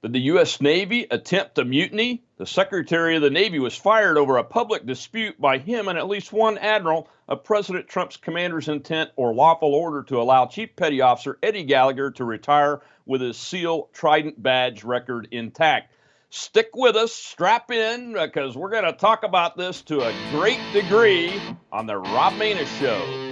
Did the U.S. Navy attempt a mutiny? The Secretary of the Navy was fired over a public dispute by him and at least one admiral of President Trump's commander's intent or lawful order to allow Chief Petty Officer Eddie Gallagher to retire with his SEAL Trident badge record intact. Stick with us, strap in, because we're going to talk about this to a great degree on the Rob Maness Show.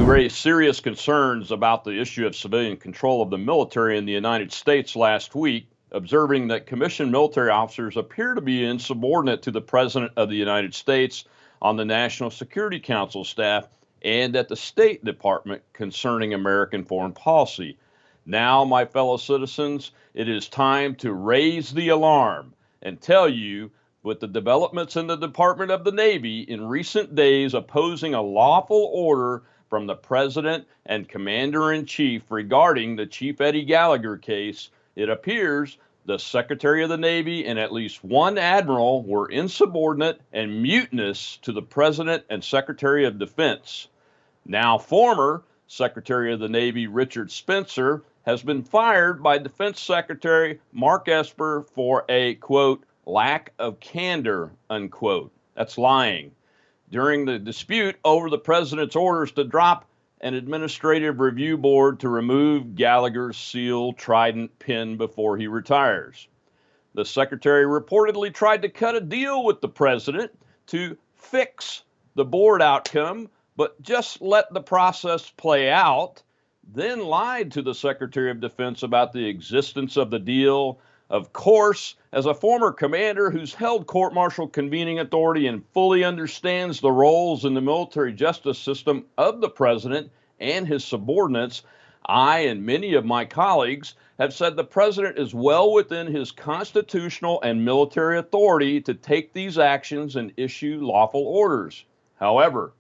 Raised serious concerns about the issue of civilian control of the military in the United States last week, observing that commissioned military officers appear to be insubordinate to the President of the United States on the National Security Council staff and at the State Department concerning American foreign policy. Now, my fellow citizens, it is time to raise the alarm and tell you, with the developments in the Department of the Navy in recent days opposing a lawful order from the President and Commander-in-Chief regarding the Chief Eddie Gallagher case, it appears the Secretary of the Navy and at least one admiral were insubordinate and mutinous to the President and Secretary of Defense. Now, former Secretary of the Navy Richard Spencer has been fired by Defense Secretary Mark Esper for a, quote, lack of candor, unquote. That's lying. During the dispute over the president's orders to drop an administrative review board to remove Gallagher's SEAL Trident pin before he retires. The secretary reportedly tried to cut a deal with the president to fix the board outcome, but just let the process play out, then lied to the Secretary of Defense about the existence of the deal. Of course, as a former commander who's held court-martial convening authority and fully understands the roles in the military justice system of the president and his subordinates, I and many of my colleagues have said the president is well within his constitutional and military authority to take these actions and issue lawful orders. However,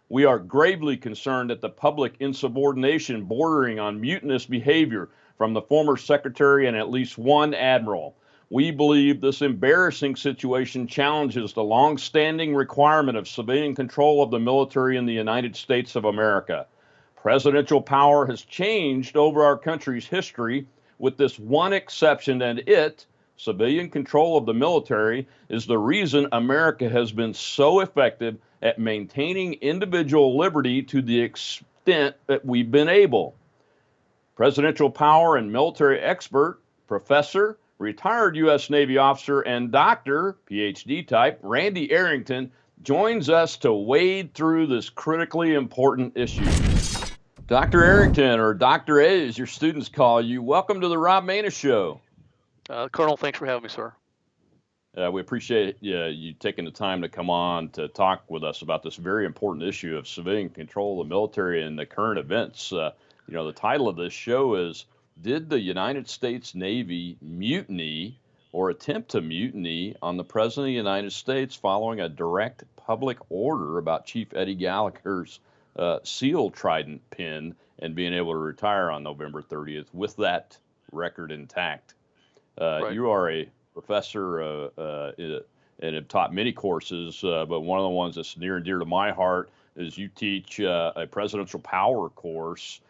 we are gravely concerned at the public insubordination bordering on mutinous behavior from the former secretary and at least one admiral. We believe this embarrassing situation challenges the long-standing requirement of civilian control of the military in the United States of America. Presidential power has changed over our country's history, with this one exception, and civilian control of the military, is the reason America has been so effective at maintaining individual liberty to the extent that we've been able. Presidential power and military expert, professor, retired U.S. Navy officer, and doctor, PhD type, Randy Arrington, joins us to wade through this critically important issue. Dr. Arrington, or Dr. A, as your students call you, welcome to the Rob Maness Show. Colonel, thanks for having me, sir. We appreciate you taking the time to come on to talk with us about this very important issue of civilian control of the military and the current events. The title of this show is, Did the United States Navy mutiny or attempt to mutiny on the President of the United States following a direct public order about Chief Eddie Gallagher's SEAL Trident pin and being able to retire on November 30th with that record intact? Right. You are a professor and have taught many courses, but one of the ones that's near and dear to my heart is you teach a presidential power course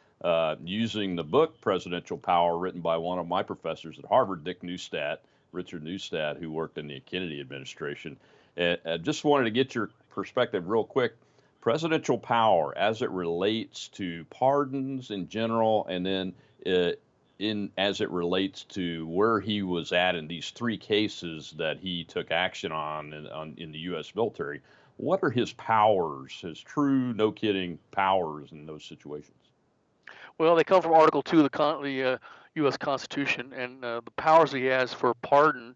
using the book Presidential Power, written by one of my professors at Harvard, Richard Neustadt, who worked in the Kennedy administration. And I just wanted to get your perspective real quick. Presidential power as it relates to pardons in general, and then as it relates to where he was at in these three cases that he took action on in the U.S. military. What are his powers, his true, no kidding powers in those situations? Well, they come from Article 2 of the U.S. Constitution, and the powers he has for pardon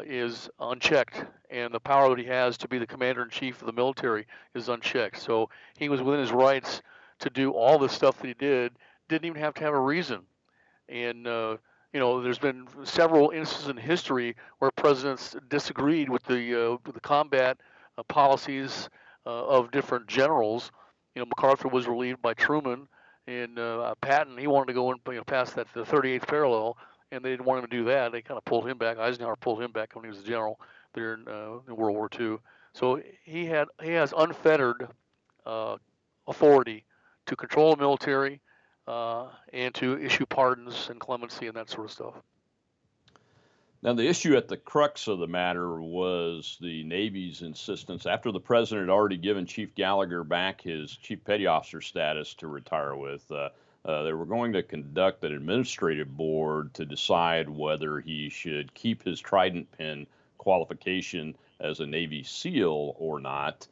is unchecked, and the power that he has to be the commander-in-chief of the military is unchecked. So he was within his rights to do all the stuff that he didn't even have to have a reason. And there's been several instances in history where presidents disagreed with the combat policies of different generals. MacArthur was relieved by Truman, And Patton, he wanted to go past that the 38th parallel, and they didn't want him to do that. They kind of pulled him back. Eisenhower pulled him back when he was a general there in World War II. So he has unfettered uh, authority to control the military and to issue pardons and clemency and that sort of stuff. Now, the issue at the crux of the matter was the Navy's insistence, after the president had already given Chief Gallagher back his chief petty officer status to retire with. They were going to conduct an administrative board to decide whether he should keep his Trident pin qualification as a Navy SEAL or not,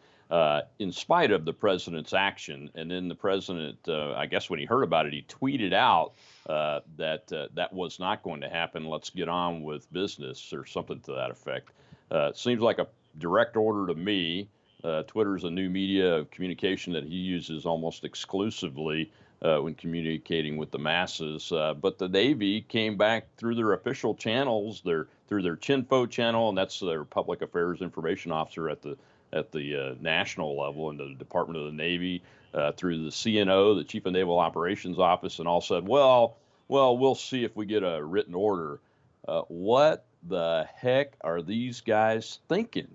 in spite of the president's action. And then the president, I guess when he heard about it, he tweeted out that was not going to happen. Let's get on with business, or something to that effect. It seems like a direct order to me. Twitter's a new media of communication that he uses almost exclusively when communicating with the masses. But the Navy came back through their official channels, through their CHINFO channel, and that's their Public Affairs Information Officer at the national level in the Department of the Navy, through the CNO, the Chief of Naval Operations Office, and all said, well, we'll see if we get a written order. What the heck are these guys thinking?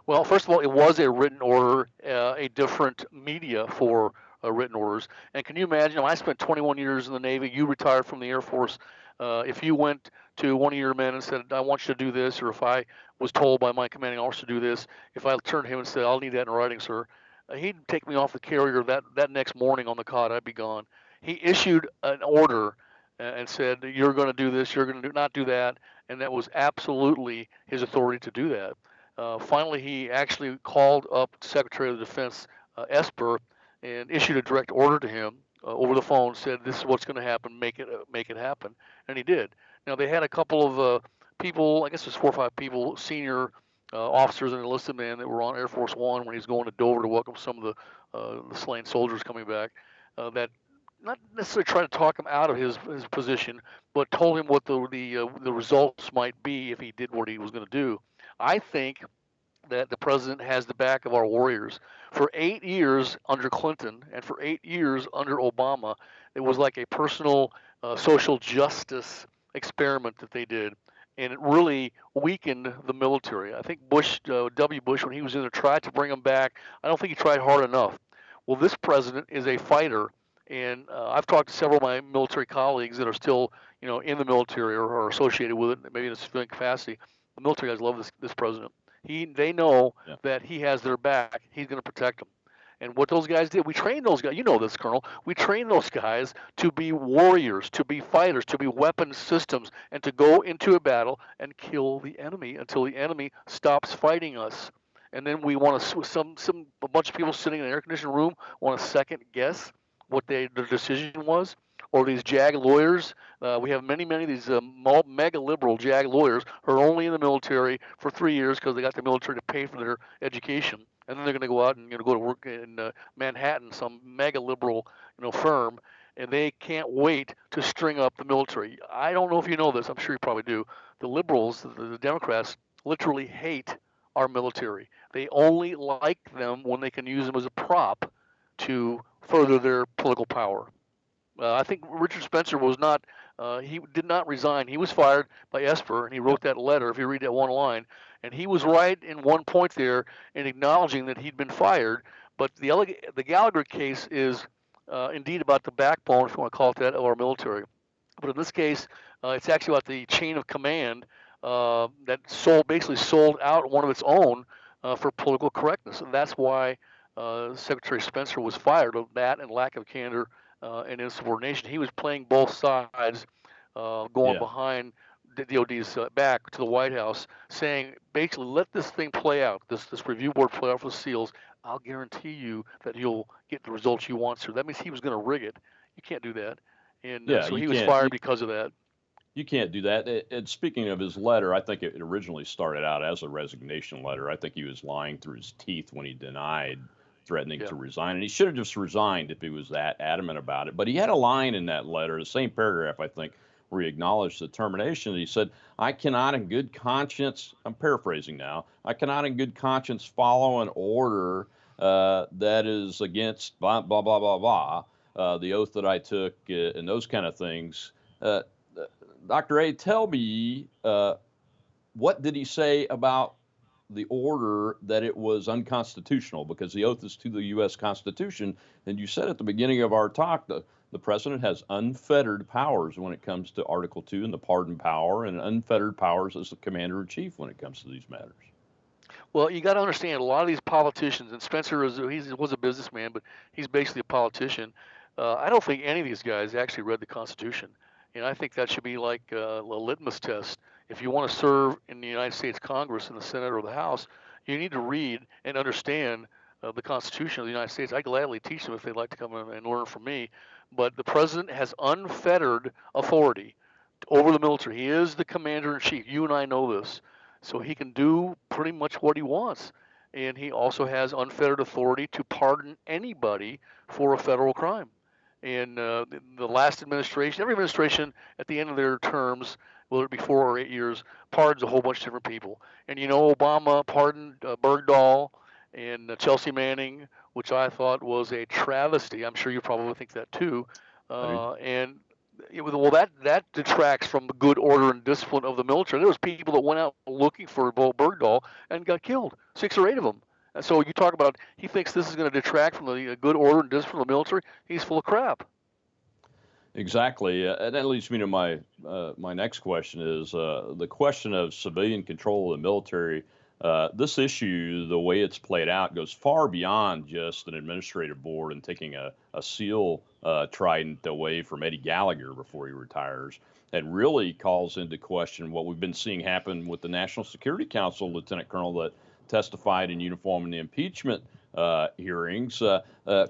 Well, first of all, it was a written order, a different media for written orders. And can you imagine? I spent 21 years in the Navy. You retired from the Air Force. If you went to one of your men and said, "I want you to do this," or if I was told by my commanding officer to do this, if I turned to him and said, "I'll need that in writing, sir," he'd take me off the carrier that next morning on the cot. I'd be gone. He issued an order and said, "You're going to do this. You're going to not do that," and that was absolutely his authority to do that. Finally, he actually called up Secretary of the Defense Esper and issued a direct order to him over the phone. Said, "This is what's going to happen. Make it happen," and he did. Now they had a couple of people. I guess there's 4 or 5 people, senior officers and enlisted men that were on Air Force One when he was going to Dover to welcome some of the slain soldiers coming back. That not necessarily trying to talk him out of his position, but told him what the results might be if he did what he was going to do. I think that the president has the back of our warriors. For 8 years under Clinton and for 8 years under Obama, it was like a personal social justice experiment that they did, and it really weakened the military. I think W. Bush, when he was in there, tried to bring them back. I don't think he tried hard enough. Well, this president is a fighter, and I've talked to several of my military colleagues that are still, in the military or associated with it, maybe in a civilian capacity. The military guys love this president. They know that he has their back. He's going to protect them. And what those guys did, we trained those guys. You know this, Colonel. We trained those guys to be warriors, to be fighters, to be weapon systems, and to go into a battle and kill the enemy until the enemy stops fighting us. And then we want to a bunch of people sitting in an air-conditioned room want to second guess what their decision was. Or these JAG lawyers. We have many of these mega liberal JAG lawyers who are only in the military for 3 years because they got the military to pay for their education, and then they're going to go out and go to work in Manhattan, some mega liberal firm, and they can't wait to string up the military. I don't know if you know this. I'm sure you probably do. The liberals, the Democrats, literally hate our military. They only like them when they can use them as a prop to further their political power. I think Richard Spencer was not, he did not resign. He was fired by Esper, and he wrote that letter, if you read that one line. And he was right in one point there in acknowledging that he'd been fired. But the Gallagher case is indeed about the backbone, if you want to call it that, of our military. But in this case, it's actually about the chain of command that basically sold out one of its own for political correctness. And that's why Secretary Spencer was fired of that and lack of candor and insubordination. He was playing both sides, going behind the DOD's back to the White House, saying basically, let this thing play out, this review board play out for the SEALs. I'll guarantee you that you'll get the results you want, sir. That means he was going to rig it. You can't do that. And so he was fired because of that. You can't do that. And speaking of his letter, I think it originally started out as a resignation letter. I think he was lying through his teeth when he denied threatening to resign. And he should have just resigned if he was that adamant about it. But he had a line in that letter, the same paragraph, I think, where he acknowledged the termination. He said, I cannot in good conscience, I'm paraphrasing now, I cannot in good conscience follow an order that is against blah, blah, blah, blah, blah. the oath that I took, and those kind of things. Uh, Dr. A, tell me, what did he say about the order that it was unconstitutional? Because the oath is to the U.S. Constitution, and you said at the beginning of our talk the president has unfettered powers when it comes to Article 2 and the pardon power, and unfettered powers as the commander in chief when it comes to these matters. Well, you got to understand a lot of these politicians, and Spencer was a businessman, but he's basically a politician. I don't think any of these guys actually read the Constitution, and I think that should be like a litmus test. If you want to serve in the United States Congress, in the Senate or the House, you need to read and understand the Constitution of the United States. I gladly teach them if they'd like to come and learn from me. But the president has unfettered authority over the military. He is the commander in chief. You and I know this. So he can do pretty much what he wants. And he also has unfettered authority to pardon anybody for a federal crime. And the last administration, every administration at the end of their terms, whether it be 4 or 8 years, pardons a whole bunch of different people. And Obama pardoned Bergdahl and Chelsea Manning, which I thought was a travesty. I'm sure you probably think that too. And well, that detracts from the good order and discipline of the military. There was people that went out looking for Bergdahl and got killed, 6 or 8 of them. And so you talk about he thinks this is going to detract from the good order and discipline of the military. He's full of crap. Exactly, and that leads me to my next question is the question of civilian control of the military. This issue, the way it's played out, goes far beyond just an administrative board and taking a SEAL Trident away from Eddie Gallagher before he retires. It really calls into question what we've been seeing happen with the National Security Council Lieutenant Colonel that testified in uniform in the impeachment hearings,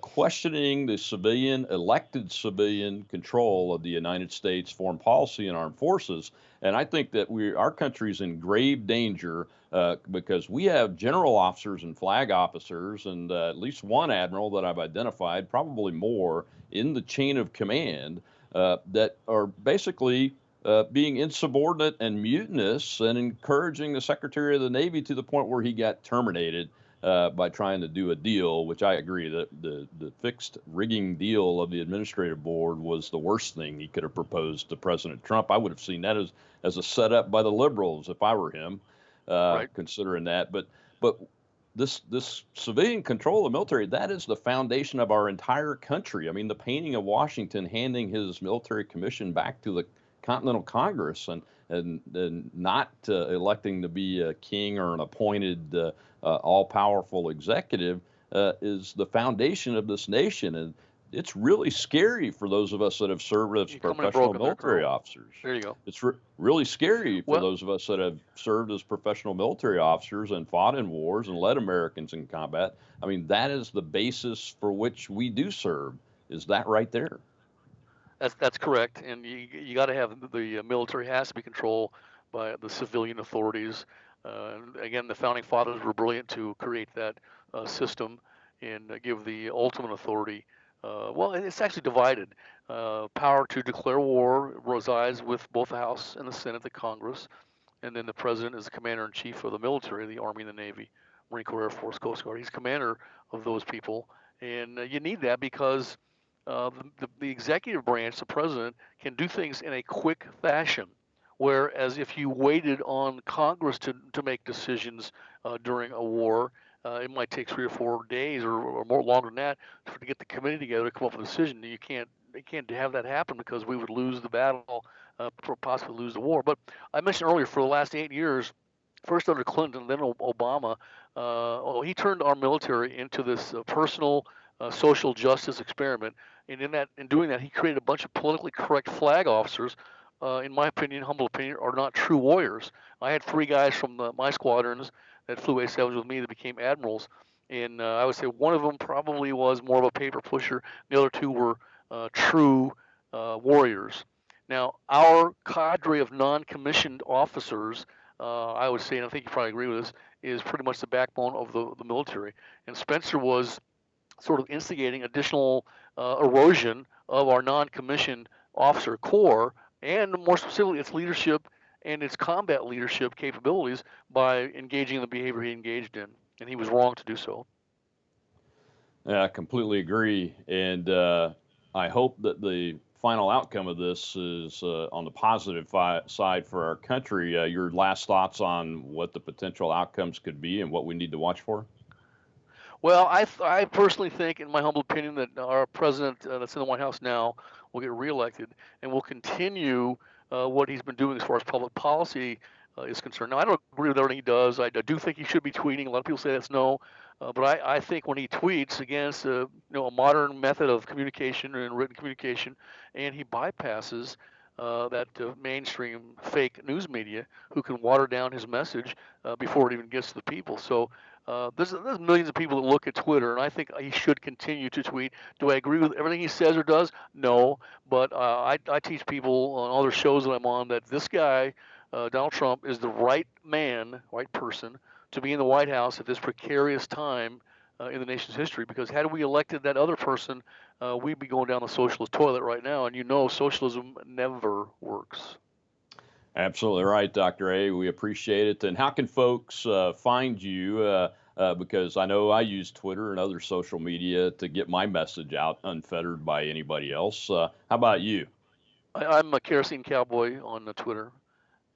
questioning the elected civilian control of the United States foreign policy and armed forces. And I think that our country's in grave danger because we have general officers and flag officers and at least one admiral that I've identified, probably more, in the chain of command that are basically being insubordinate and mutinous and encouraging the Secretary of the Navy to the point where he got terminated by trying to do a deal, which I agree that the fixed rigging deal of the administrative board was the worst thing he could have proposed to President Trump. I would have seen that as a setup by the liberals if I were him, Right. considering that. But this civilian control of the military, that is the foundation of our entire country. I mean, the painting of Washington handing his military commission back to the Continental Congress and not electing to be a king or an appointed all-powerful executive is the foundation of this nation. And it's really scary for those of us that have served as professional military officers. There you go. It's really scary for those of us that have served as professional military officers and fought in wars and led Americans in combat. I mean, that is the basis for which we do serve. Is that right there? That's correct, and you got to have the military has to be controlled by the civilian authorities. Again, the founding fathers were brilliant to create that system and give the ultimate authority. Well, it's actually divided. Power to declare war resides with both the House and the Senate, the Congress, and then the president is the commander in chief of the military, the Army and the Navy, Marine Corps, Air Force, Coast Guard. He's commander of those people, and you need that because the executive branch, the president, can do things in a quick fashion. Whereas if you waited on Congress to make decisions during a war, it might take 3 or 4 days or more longer than that to get the committee together to come up with a decision. They can't have that happen because we would lose the battle, possibly lose the war. But I mentioned earlier, for the last 8 years, first under Clinton, then Obama, he turned our military into this personal social justice experiment. And in doing that, he created a bunch of politically correct flag officers. In my opinion, humble opinion, are not true warriors. I had 3 guys from my squadrons that flew A-7s with me that became admirals, and I would say one of them probably was more of a paper pusher. The other 2 were true warriors. Now, our cadre of non-commissioned officers, I would say, and I think you probably agree with this, is pretty much the backbone of the military. And Spencer was sort of instigating additional erosion of our non-commissioned officer corps, and more specifically its leadership and its combat leadership capabilities by engaging in the behavior he engaged in, and he was wrong to do so. Yeah, I completely agree. And I hope that the final outcome of this is on the positive side for our country. Your last thoughts on what the potential outcomes could be and what we need to watch for? Well, I personally think, in my humble opinion, that our president that's in the White House now will get reelected and will continue what he's been doing as far as public policy is concerned. Now, I don't agree with everything he does. I do think he should be tweeting. A lot of people say that's no, but I think when he tweets against a modern method of communication and written communication, and he bypasses that mainstream fake news media who can water down his message before it even gets to the people. So there's millions of people that look at Twitter, and I think he should continue to tweet. Do I agree with everything he says or does? No, but I teach people on other shows that I'm on that this guy, Donald Trump, is the right man, right person to be in the White House at this precarious time in the nation's history. Because had we elected that other person, we'd be going down the socialist toilet right now, and socialism never works. Absolutely right, Dr. A. We appreciate it. And how can folks find you? Because I know I use Twitter and other social media to get my message out unfettered by anybody else. How about you? I'm a kerosene cowboy on Twitter,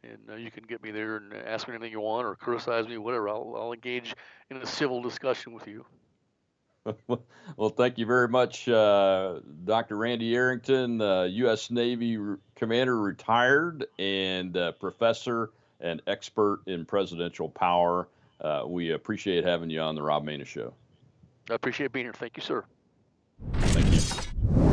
and you can get me there and ask me anything you want or criticize me, whatever. I'll engage in a civil discussion with you. Well, thank you very much, Dr. Randy Arrington, U.S. Navy Commander retired and professor and expert in presidential power. We appreciate having you on the Rob Maness Show. I appreciate being here. Thank you, sir. Thank you.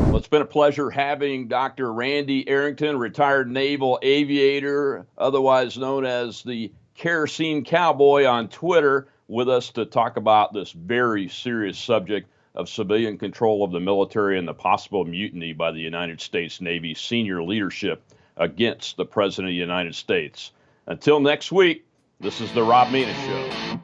Well, it's been a pleasure having Dr. Randy Arrington, retired naval aviator, otherwise known as the Kerosene Cowboy on Twitter, with us to talk about this very serious subject of civilian control of the military and the possible mutiny by the United States Navy senior leadership against the President of the United States. Until next week, this is the Rob Maness Show.